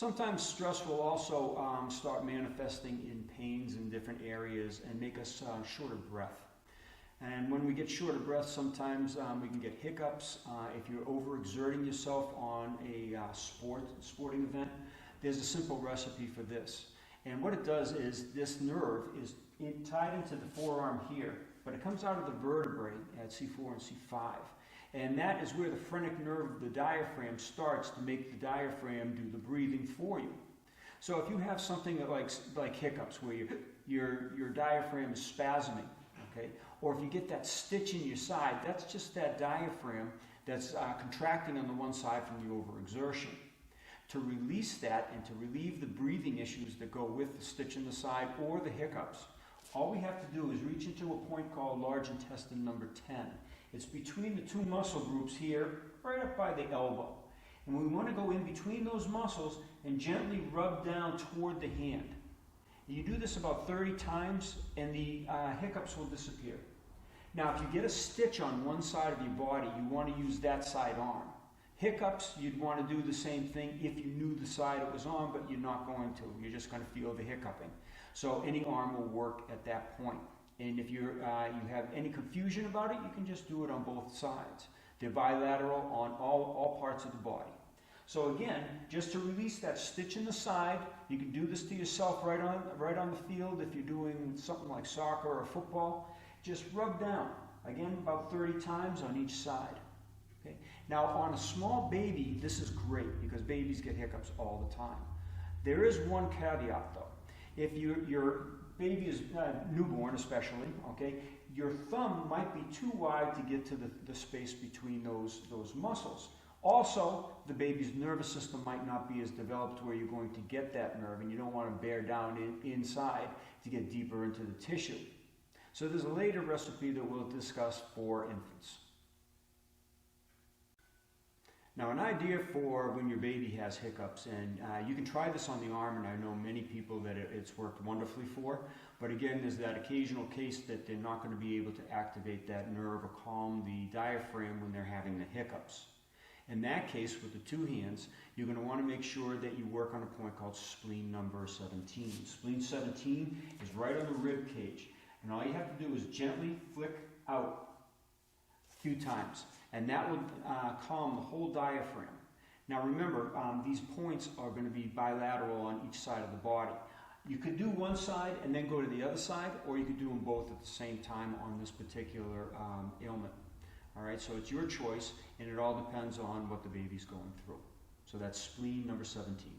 Sometimes stress will also start manifesting in pains in different areas and make us short of breath. And when we get short of breath, sometimes we can get hiccups. If you're overexerting yourself on a sporting event, there's a simple recipe for this. And what it does is this nerve is tied into the forearm here, but it comes out of the vertebrae at C4 and C5. And that is where the phrenic nerve of the diaphragm starts to make the diaphragm do the breathing for you. So if you have something like hiccups, where your diaphragm is spasming, okay, or if you get that stitch in your side, that's just that diaphragm that's contracting on the one side from the overexertion. To release that and to relieve the breathing issues that go with the stitch in the side or the hiccups, all we have to do is reach into a point called large intestine number 10. It's between the two muscle groups here, right up by the elbow. And we want to go in between those muscles and gently rub down toward the hand. You do this about 30 times and the hiccups will disappear. Now, if you get a stitch on one side of your body, you want to use that side arm. Hiccups, you'd want to do the same thing if you knew the side it was on, but you're not going to. You're just going to feel the hiccuping. So any arm will work at that point. And if you have any confusion about it, you can just do it on both sides. They're bilateral on all parts of the body. So again, just to release that stitch in the side, you can do this to yourself right on the field if you're doing something like soccer or football. Just rub down, again, about 30 times on each side. Okay? Now, on a small baby, this is great because babies get hiccups all the time. There is one caveat, though. If your baby is newborn, especially, okay, your thumb might be too wide to get to the space between those muscles. Also, the baby's nervous system might not be as developed where you're going to get that nerve, and you don't want to bear down inside to get deeper into the tissue. So there's a later recipe that we'll discuss for infants. Now, an idea for when your baby has hiccups, and you can try this on the arm, and I know many people that it's worked wonderfully for, but again, there's that occasional case that they're not going to be able to activate that nerve or calm the diaphragm when they're having the hiccups. In that case, with the two hands, you're going to want to make sure that you work on a point called spleen number 17. Spleen 17 is right on the rib cage, and all you have to do is gently flick out a few times, and that would calm the whole diaphragm. Now remember, these points are going to be bilateral on each side of the body. You could do one side and then go to the other side, or you could do them both at the same time on this particular ailment. All right, so it's your choice, and it all depends on what the baby's going through. So that's spleen number 17.